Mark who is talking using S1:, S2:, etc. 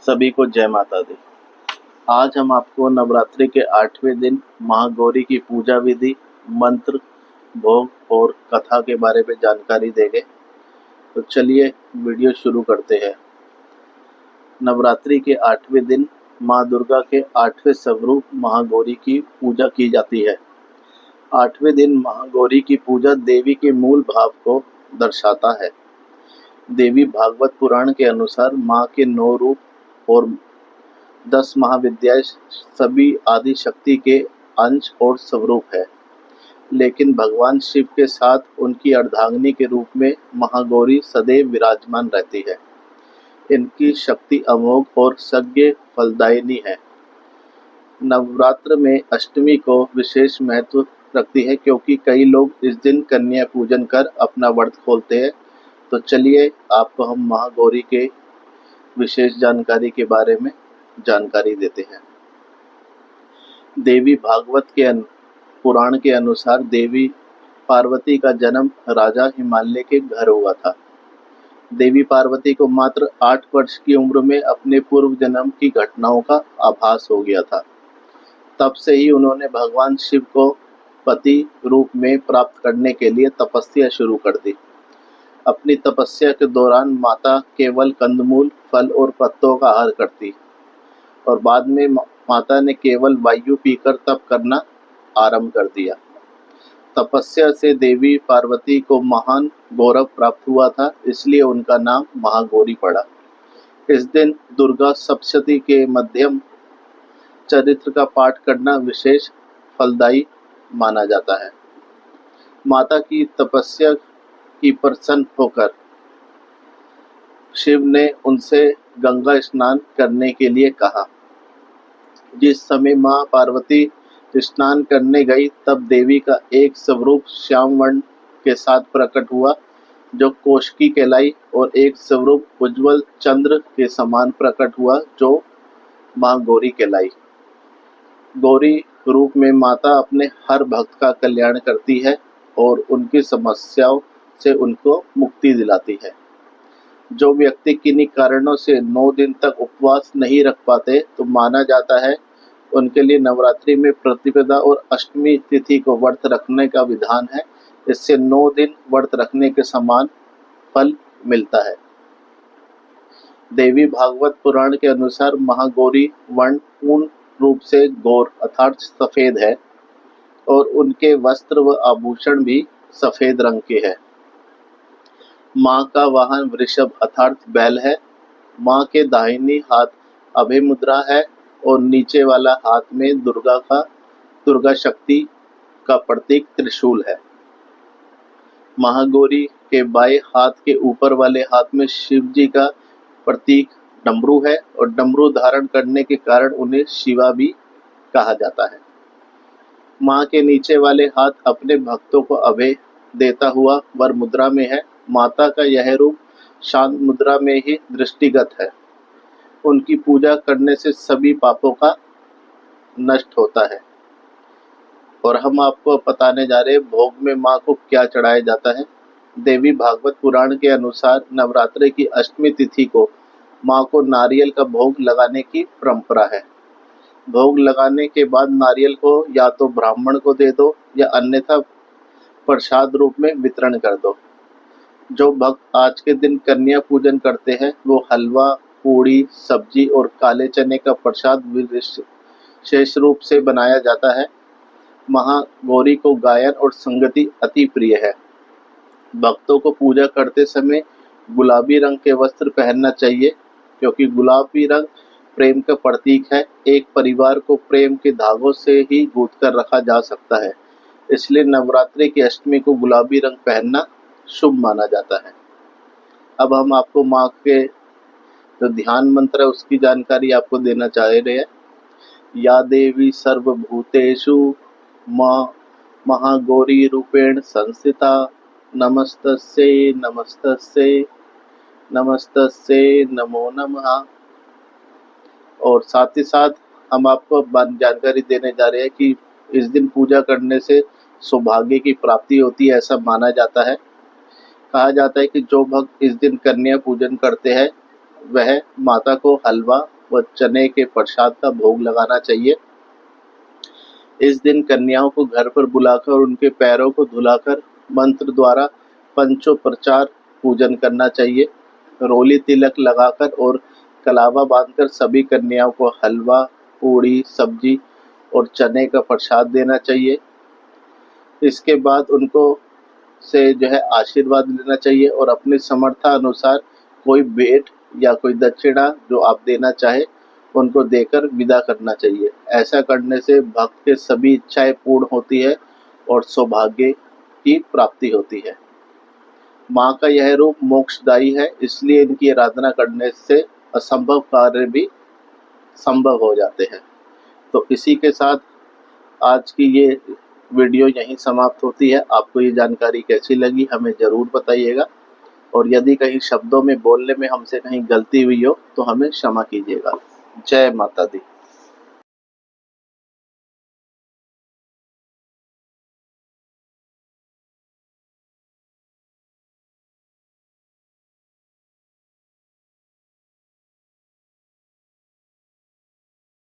S1: सभी को जय माता दी। आज हम आपको नवरात्रि के 8वें दिन महागौरी की पूजा विधि, मंत्र, भोग और कथा के बारे में जानकारी देंगे। तो चलिए वीडियो शुरू करते हैं। नवरात्रि के 8वें दिन माँ दुर्गा के 8वें स्वरूप महागौरी की पूजा की जाती है। 8वें दिन महागौरी की पूजा देवी के मूल भाव को दर्शाता है। देवी भागवत पुराण के अनुसार माँ के 9 रूप और 10 महाविद्याएं सभी आदि शक्ति के अंश और स्वरूप है, लेकिन भगवान शिव के साथ उनकी अर्धांगिनी के रूप में महागौरी सदैव विराजमान रहती है। इनकी शक्ति अमोघ और सज्ञ फलदायिनी है। नवरात्र में अष्टमी को विशेष महत्व रखती है, क्योंकि कई लोग इस दिन कन्या पूजन कर अपना व्रत खोलते हैं। तो चलिए आपको हम महागौरी के विशेष जानकारी के बारे में जानकारी देते हैं। देवी भागवत के पुराण के अनुसार देवी पार्वती का जन्म राजा हिमालय के घर हुआ था। देवी पार्वती को मात्र 8 वर्ष की उम्र में अपने पूर्व जन्म की घटनाओं का आभास हो गया था। तब से ही उन्होंने भगवान शिव को पति रूप में प्राप्त करने के लिए तपस्या शुरू कर दी। अपनी तपस्या के दौरान माता केवल कंदमूल, फल और पत्तों का आहार करती और बाद में माता ने केवल वायु पीकर तप करना आरंभ कर दिया। तपस्या से देवी पार्वती को महान गौरव प्राप्त हुआ था, इसलिए उनका नाम महागौरी पड़ा। इस दिन दुर्गा सप्तशती के मध्यम चरित्र का पाठ करना विशेष फलदायी माना जाता है। माता की तपस्या की प्रसन्न होकर शिव ने उनसे गंगा स्नान करने के लिए कहा। जिस समय मां पार्वती स्नान करने गई, तब देवी का एक स्वरूप श्याम वर्ण के साथ प्रकट हुआ, जो कोशकी कहलाई, और एक स्वरूप उज्जवल चंद्र के समान प्रकट हुआ, जो मां गौरी कहलाई। गौरी रूप में माता अपने हर भक्त का कल्याण करती है और उनकी समस्याओं से उनको मुक्ति दिलाती है। जो व्यक्ति किन्हीं कारणों से 9 दिन तक उपवास नहीं रख पाते, तो माना जाता है उनके लिए नवरात्रि में प्रतिपदा और अष्टमी तिथि को व्रत रखने का विधान है। इससे 9 दिन व्रत रखने के समान फल मिलता है। देवी भागवत पुराण के अनुसार महागौरी वर्ण पूर्ण रूप से गौर अर्थात सफेद है और उनके वस्त्र व आभूषण भी सफेद रंग के हैं। माँ का वाहन वृषभ अर्थात बैल है। माँ के दाहिनी हाथ अभय मुद्रा है और नीचे वाला हाथ में दुर्गा शक्ति का प्रतीक त्रिशूल है। महागौरी के बाएं हाथ के ऊपर वाले हाथ में शिव जी का प्रतीक डमरू है और डमरू धारण करने के कारण उन्हें शिवा भी कहा जाता है। माँ के नीचे वाले हाथ अपने भक्तों को अभय देता हुआ वर मुद्रा में है। माता का यह रूप शांत मुद्रा में ही दृष्टिगत है। उनकी पूजा करने से सभी पापों का नष्ट होता है। और हम आपको बताने जा रहे हैं भोग में माँ को क्या चढ़ाया जाता है। देवी भागवत पुराण के अनुसार नवरात्रि की अष्टमी तिथि को माँ को नारियल का भोग लगाने की परंपरा है। भोग लगाने के बाद नारियल को या तो ब्राह्मण को दे दो या अन्यथा प्रसाद रूप में वितरण कर दो। जो भक्त आज के दिन कन्या पूजन करते हैं, वो हलवा, पूड़ी, सब्जी और काले चने का प्रसाद विशेष रूप से बनाया जाता है। महागौरी को गायन और संगति अति प्रिय है। भक्तों को पूजा करते समय गुलाबी रंग के वस्त्र पहनना चाहिए, क्योंकि गुलाबी रंग प्रेम का प्रतीक है। एक परिवार को प्रेम के धागों से ही गूंथ कर रखा जा सकता है, इसलिए नवरात्रि की अष्टमी को गुलाबी रंग पहनना शुभ माना जाता है। अब हम आपको माँ के जो ध्यान मंत्र है उसकी जानकारी आपको देना चाह रहे हैं। या देवी सर्वभूतेषु माँ महागौरी रूपेण संस्थिता नमस्तस्यै नमस्तस्यै नमस्तस्यै नमो नमः। और साथ ही साथ हम आपको जानकारी देने जा रहे हैं कि इस दिन पूजा करने से सौभाग्य की प्राप्ति होती है, ऐसा माना जाता है। कहा जाता है कि जो भक्त इस दिन कन्या पूजन करते हैं वह माता को हलवा व चने के प्रसाद का भोग लगाना चाहिए। इस दिन कन्याओं को घर पर बुलाकर उनके पैरों को धुलाकर मंत्र द्वारा पंचोपचार पूजन करना चाहिए। रोली तिलक लगाकर और कलावा बांधकर सभी कन्याओं को हलवा, पूड़ी, सब्जी और चने का प्रसाद देना चाहिए। इसके बाद उनको से जो है आशीर्वाद लेना चाहिए और अपनी समर्था अनुसार कोई भेंट या कोई दक्षिणा जो आप देना चाहे उनको देकर विदा करना चाहिए। ऐसा करने से भक्त के सभी इच्छाएं पूर्ण होती है और सौभाग्य की प्राप्ति होती है। माँ का यह रूप मोक्षदायी है, इसलिए इनकी आराधना करने से असंभव कार्य भी संभव हो जाते हैं। तो इसी के साथ आज की ये वीडियो यहीं समाप्त होती है। आपको ये जानकारी कैसी लगी हमें ज़रूर बताइएगा, और यदि कहीं शब्दों में बोलने में हमसे कहीं गलती हुई हो तो हमें क्षमा कीजिएगा। जय माता दी।